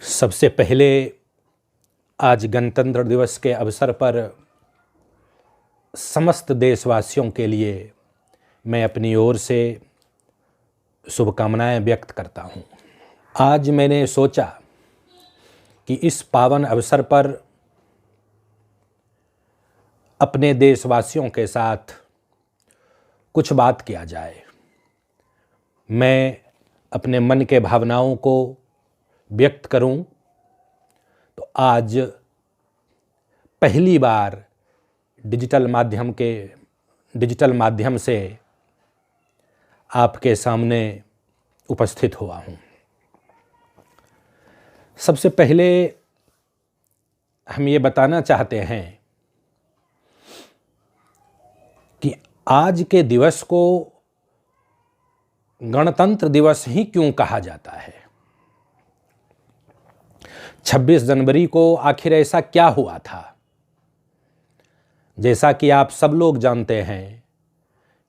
सबसे पहले आज गणतंत्र दिवस के अवसर पर समस्त देशवासियों के लिए मैं अपनी ओर से शुभकामनाएं व्यक्त करता हूं। आज मैंने सोचा कि इस पावन अवसर पर अपने देशवासियों के साथ कुछ बात किया जाए। मैं अपने मन के भावनाओं को व्यक्त करूं तो आज पहली बार डिजिटल माध्यम से आपके सामने उपस्थित हुआ हूं। सबसे पहले हम ये बताना चाहते हैं कि आज के दिवस को गणतंत्र दिवस ही क्यों कहा जाता है। 26 जनवरी को आखिर ऐसा क्या हुआ था। जैसा कि आप सब लोग जानते हैं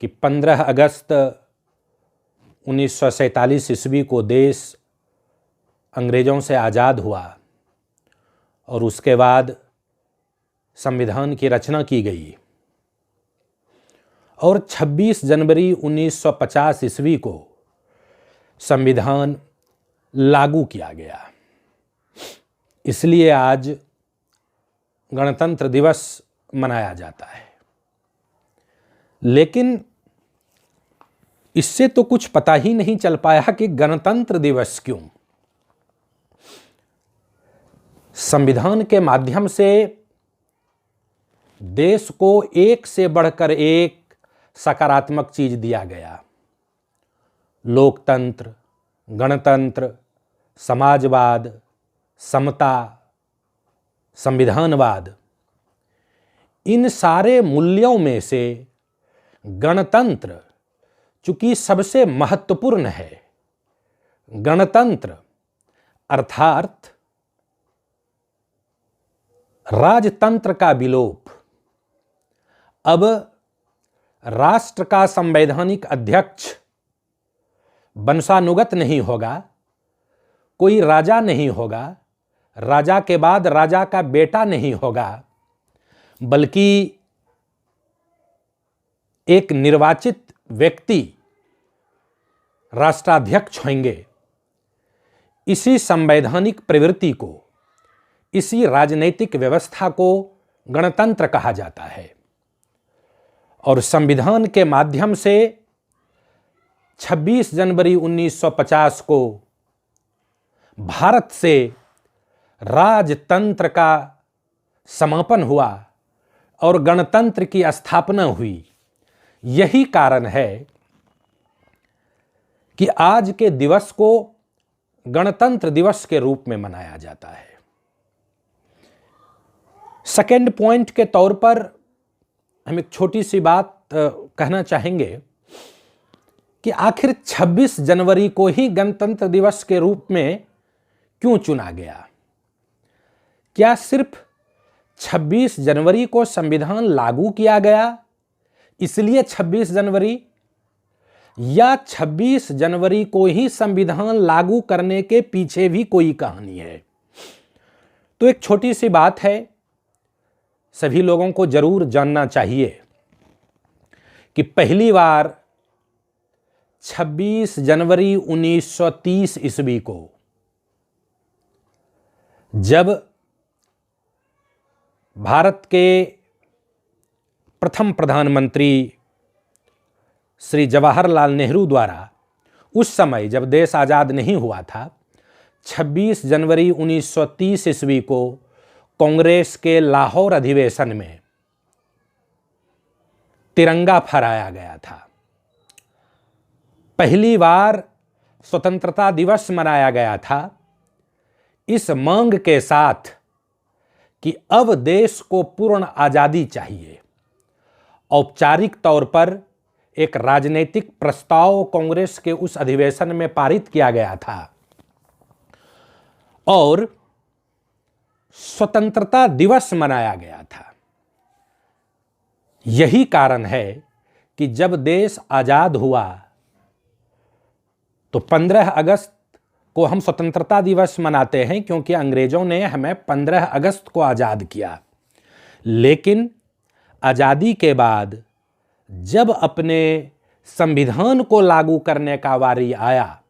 कि 15 अगस्त 1947 ईस्वी को देश अंग्रेज़ों से आज़ाद हुआ और उसके बाद संविधान की रचना की गई और 26 जनवरी 1950 ईस्वी को संविधान लागू किया गया। इसलिए आज गणतंत्र दिवस मनाया जाता है। लेकिन इससे तो कुछ पता ही नहीं चल पाया कि गणतंत्र दिवस क्यों। संविधान के माध्यम से देश को एक से बढ़कर एक सकारात्मक चीज दिया गया। लोकतंत्र, गणतंत्र, समाजवाद, समता, संविधानवाद, इन सारे मूल्यों में से गणतंत्र चूंकि सबसे महत्वपूर्ण है। गणतंत्र अर्थात राजतंत्र का विलोप। अब राष्ट्र का संवैधानिक अध्यक्ष वंशानुगत नहीं होगा, कोई राजा नहीं होगा, राजा के बाद राजा का बेटा नहीं होगा, बल्कि एक निर्वाचित व्यक्ति राष्ट्राध्यक्ष होंगे। इसी संवैधानिक प्रवृत्ति को, इसी राजनीतिक व्यवस्था को गणतंत्र कहा जाता है। और संविधान के माध्यम से 26 जनवरी 1950 को भारत से राजतंत्र का समापन हुआ और गणतंत्र की स्थापना हुई। यही कारण है कि आज के दिवस को गणतंत्र दिवस के रूप में मनाया जाता है। सेकेंड पॉइंट के तौर पर हम एक छोटी सी बात कहना चाहेंगे कि आखिर 26 जनवरी को ही गणतंत्र दिवस के रूप में क्यों चुना गया। क्या सिर्फ 26 जनवरी को संविधान लागू किया गया इसलिए 26 जनवरी, या 26 जनवरी को ही संविधान लागू करने के पीछे भी कोई कहानी है। तो एक छोटी सी बात है, सभी लोगों को जरूर जानना चाहिए कि पहली बार 26 जनवरी 1930 ईस्वी को जब भारत के प्रथम प्रधानमंत्री श्री जवाहरलाल नेहरू द्वारा, उस समय जब देश आज़ाद नहीं हुआ था, 26 जनवरी 1930 ईस्वी को कांग्रेस के लाहौर अधिवेशन में तिरंगा फहराया गया था। पहली बार स्वतंत्रता दिवस मनाया गया था इस मांग के साथ कि अब देश को पूर्ण आजादी चाहिए। औपचारिक तौर पर एक राजनीतिक प्रस्ताव कांग्रेस के उस अधिवेशन में पारित किया गया था और स्वतंत्रता दिवस मनाया गया था। यही कारण है कि जब देश आजाद हुआ तो 15 अगस्त को हम स्वतंत्रता दिवस मनाते हैं क्योंकि अंग्रेजों ने हमें 15 अगस्त को आज़ाद किया। लेकिन आज़ादी के बाद जब अपने संविधान को लागू करने का वारी आया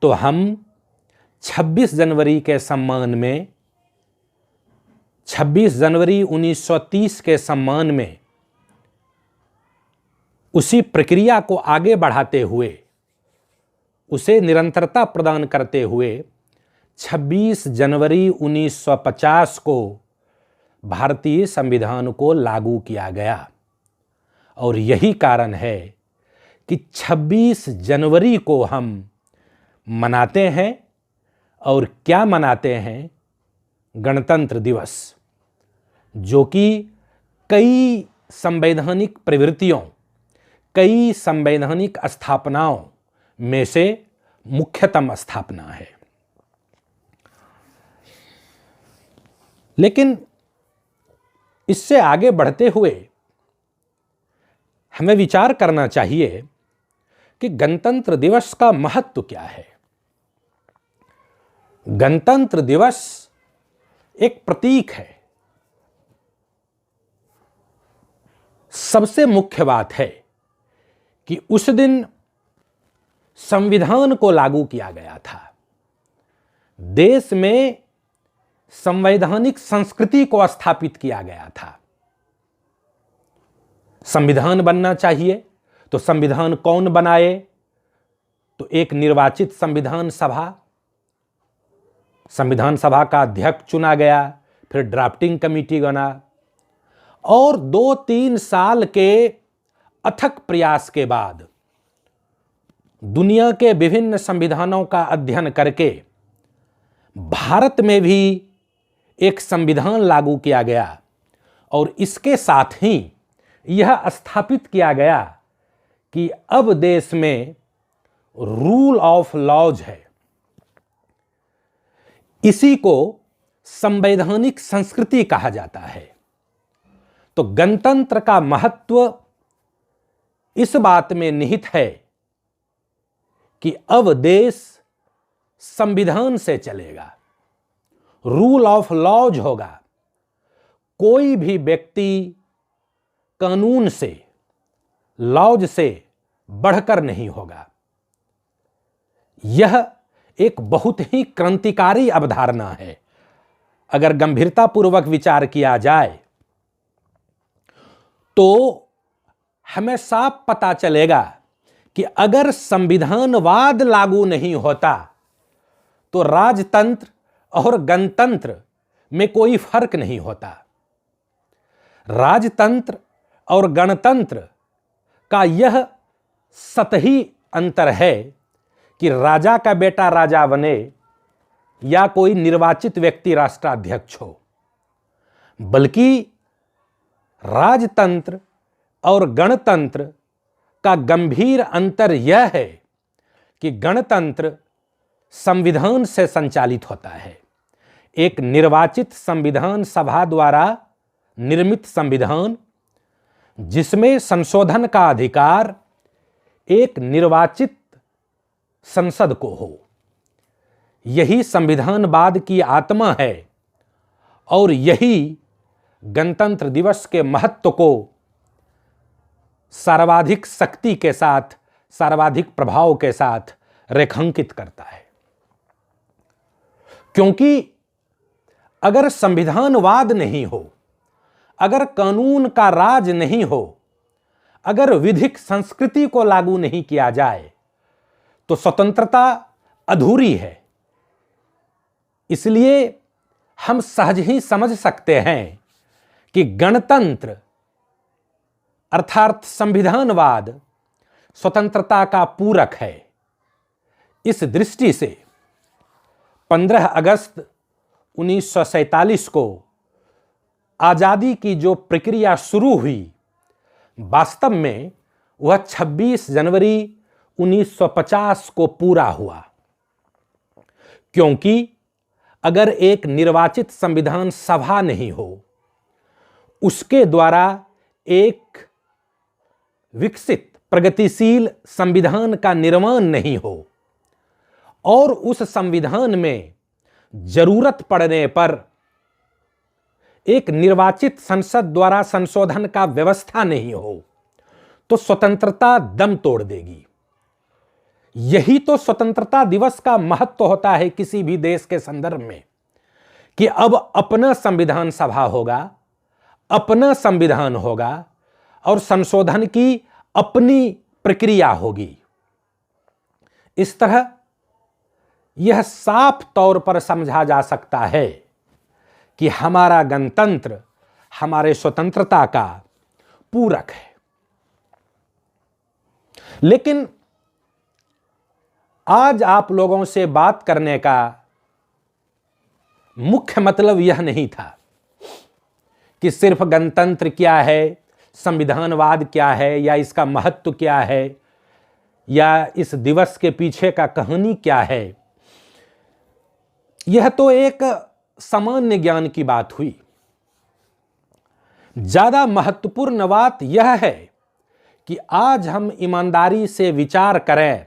तो हम 26 जनवरी के सम्मान में, 26 जनवरी 1930 के सम्मान में उसी प्रक्रिया को आगे बढ़ाते हुए, उसे निरंतरता प्रदान करते हुए 26 जनवरी 1950 को भारतीय संविधान को लागू किया गया। और यही कारण है कि 26 जनवरी को हम मनाते हैं। और क्या मनाते हैं? गणतंत्र दिवस, जो कि कई संवैधानिक प्रवृत्तियों, कई संवैधानिक स्थापनाओं में से मुख्यतम स्थापना है। लेकिन इससे आगे बढ़ते हुए हमें विचार करना चाहिए कि गणतंत्र दिवस का महत्व क्या है। गणतंत्र दिवस एक प्रतीक है। सबसे मुख्य बात है कि उस दिन संविधान को लागू किया गया था। देश में संवैधानिक संस्कृति को स्थापित किया गया था। संविधान बनना चाहिए तो संविधान कौन बनाए? तो एक निर्वाचित संविधान सभा का अध्यक्ष चुना गया, फिर ड्राफ्टिंग कमेटी बना, और 2-3 साल के अथक प्रयास के बाद दुनिया के विभिन्न संविधानों का अध्ययन करके भारत में भी एक संविधान लागू किया गया। और इसके साथ ही यह स्थापित किया गया कि अब देश में रूल ऑफ लॉज है। इसी को संवैधानिक संस्कृति कहा जाता है। तो गणतंत्र का महत्व इस बात में निहित है कि अब देश संविधान से चलेगा, रूल ऑफ लॉज होगा। कोई भी व्यक्ति कानून से, लॉज से बढ़कर नहीं होगा। यह एक बहुत ही क्रांतिकारी अवधारणा है। अगर गंभीरतापूर्वक विचार किया जाए तो हमें साफ पता चलेगा कि अगर संविधानवाद लागू नहीं होता तो राजतंत्र और गणतंत्र में कोई फर्क नहीं होता। राजतंत्र और गणतंत्र का यह सतही अंतर है कि राजा का बेटा राजा बने या कोई निर्वाचित व्यक्ति राष्ट्राध्यक्ष हो, बल्कि राजतंत्र और गणतंत्र का गंभीर अंतर यह है कि गणतंत्र संविधान से संचालित होता है। एक निर्वाचित संविधान सभा द्वारा निर्मित संविधान, जिसमें संशोधन का अधिकार एक निर्वाचित संसद को हो। यही संविधानवाद की आत्मा है और यही गणतंत्र दिवस के महत्व को सर्वाधिक शक्ति के साथ, सर्वाधिक प्रभाव के साथ रेखांकित करता है। क्योंकि अगर संविधानवाद नहीं हो, अगर कानून का राज नहीं हो, अगर विधिक संस्कृति को लागू नहीं किया जाए तो स्वतंत्रता अधूरी है। इसलिए हम सहज ही समझ सकते हैं कि गणतंत्र अर्थात संविधानवाद स्वतंत्रता का पूरक है। इस दृष्टि से 15 अगस्त 1947 को आज़ादी की जो प्रक्रिया शुरू हुई, वास्तव में वह 26 जनवरी 1950 को पूरा हुआ। क्योंकि अगर एक निर्वाचित संविधान सभा नहीं हो, उसके द्वारा एक विकसित प्रगतिशील संविधान का निर्माण नहीं हो और उस संविधान में जरूरत पड़ने पर एक निर्वाचित संसद द्वारा संशोधन का व्यवस्था नहीं हो तो स्वतंत्रता दम तोड़ देगी। यही तो स्वतंत्रता दिवस का महत्व होता है किसी भी देश के संदर्भ में, कि अब अपना संविधान सभा होगा, अपना संविधान होगा और संशोधन की अपनी प्रक्रिया होगी। इस तरह यह साफ तौर पर समझा जा सकता है कि हमारा गणतंत्र हमारे स्वतंत्रता का पूरक है। लेकिन आज आप लोगों से बात करने का मुख्य मतलब यह नहीं था कि सिर्फ गणतंत्र क्या है, संविधानवाद क्या है, या इसका महत्व क्या है, या इस दिवस के पीछे का कहानी क्या है। यह तो एक सामान्य ज्ञान की बात हुई। ज्यादा महत्वपूर्ण बात यह है कि आज हम ईमानदारी से विचार करें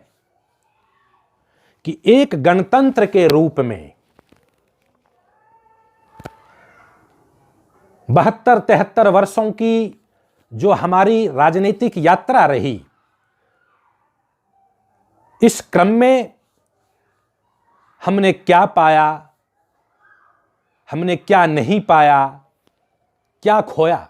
कि एक गणतंत्र के रूप में 72-73 वर्षों की जो हमारी राजनीतिक यात्रा रही, इस क्रम में हमने क्या पाया, हमने क्या नहीं पाया, क्या खोया।